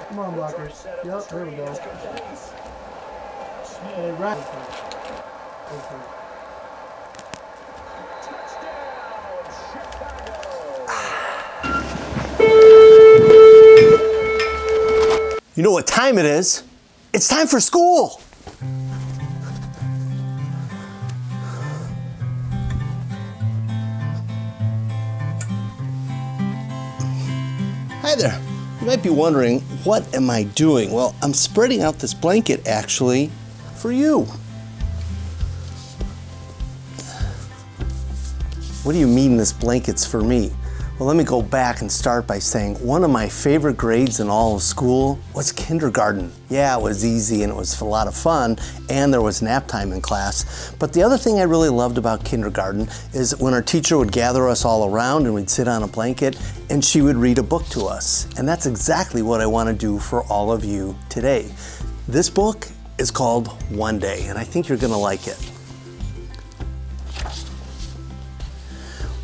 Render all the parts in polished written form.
Come on, blockers. Yep, there we go. Hey, right. You know what time it is? It's time for school. Hi there. You might be wondering, what am I doing? Well, I'm spreading out this blanket actually for you. What do you mean this blanket's for me? Well, let me go back and start by saying one of my favorite grades in all of school was kindergarten. Yeah, it was easy and it was a lot of fun, and there was nap time in class. But the other thing I really loved about kindergarten is when our teacher would gather us all around and we'd sit on a blanket and she would read a book to us. And that's exactly what I want to do for all of you today. This book is called One Day, and I think you're going to like it.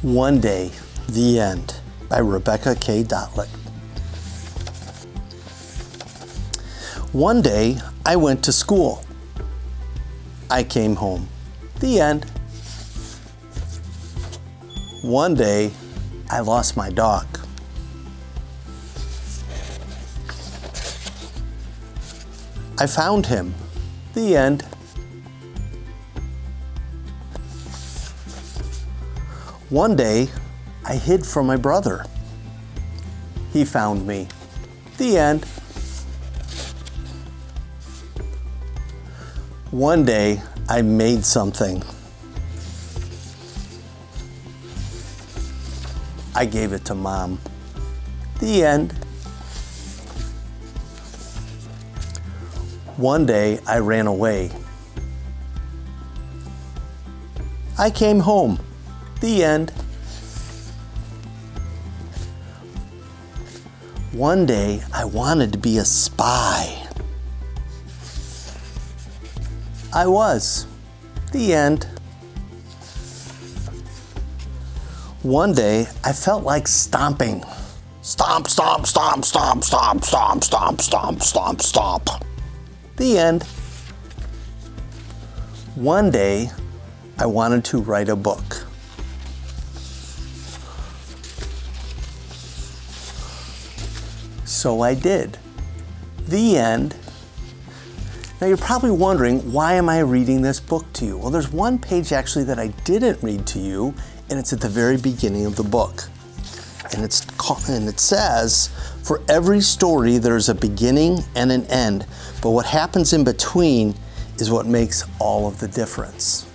One Day, The End, by Rebecca K. Dotlick. One day, I went to school. I came home. The end. One day, I lost my dog. I found him. The end. One day, I hid from my brother. He found me. The end. One day, I made something. I gave it to Mom. The end. One day, I ran away. I came home. The end. One day, I wanted to be a spy. I was. The end. One day, I felt like stomping. Stomp, stomp, stomp, stomp, stomp, stomp, stomp, stomp, stomp, stomp. The end. One day, I wanted to write a book. So I did. The end. Now you're probably wondering, why am I reading this book to you? Well, there's one page actually that I didn't read to you, and it's at the very beginning of the book. And it says, for every story there's a beginning and an end, but what happens in between is what makes all of the difference.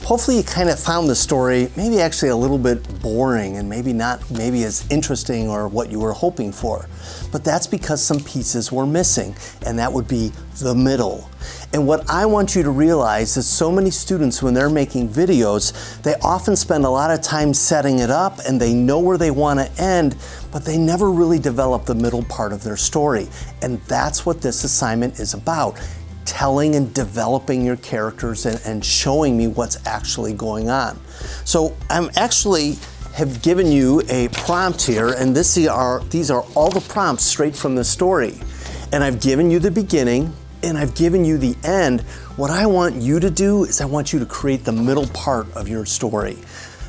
Hopefully you kind of found the story maybe actually a little bit boring and maybe not as interesting or what you were hoping for. But that's because some pieces were missing, and that would be the middle. And what I want you to realize is so many students, when they're making videos, they often spend a lot of time setting it up and they know where they want to end, but they never really develop the middle part of their story. And that's what this assignment is about. Telling and developing your characters and showing me what's actually going on. So I'm actually have given you a prompt here, and these are all the prompts straight from the story. And I've given you the beginning and I've given you the end. What I want you to do is I want you to create the middle part of your story.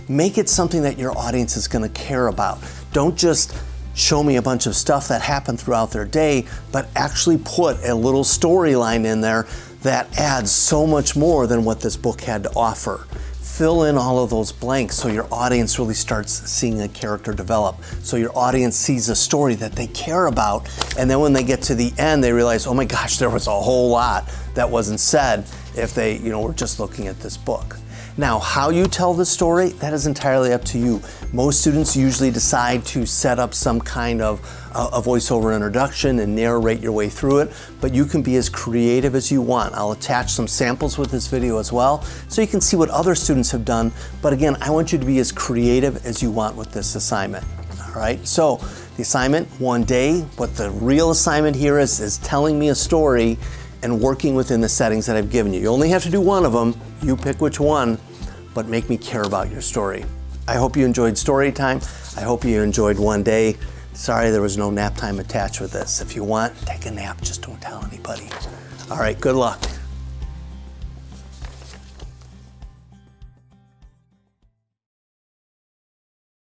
Make it something that your audience is going to care about. Don't just show me a bunch of stuff that happened throughout their day, but actually put a little storyline in there that adds so much more than what this book had to offer. Fill in all of those blanks so your audience really starts seeing a character develop. So your audience sees a story that they care about, and then when they get to the end, they realize, oh my gosh, there was a whole lot that wasn't said if they were just looking at this book. Now, how you tell the story, that is entirely up to you. Most students usually decide to set up some kind of a voiceover introduction and narrate your way through it, but you can be as creative as you want. I'll attach some samples with this video as well, so you can see what other students have done. But again, I want you to be as creative as you want with this assignment. All right, so the assignment, one day, but the real assignment here is telling me a story and working within the settings that I've given you. You only have to do one of them. You pick which one, but make me care about your story. I hope you enjoyed story time. I hope you enjoyed one day. Sorry there was no nap time attached with this. If you want, take a nap, just don't tell anybody. All right, good luck.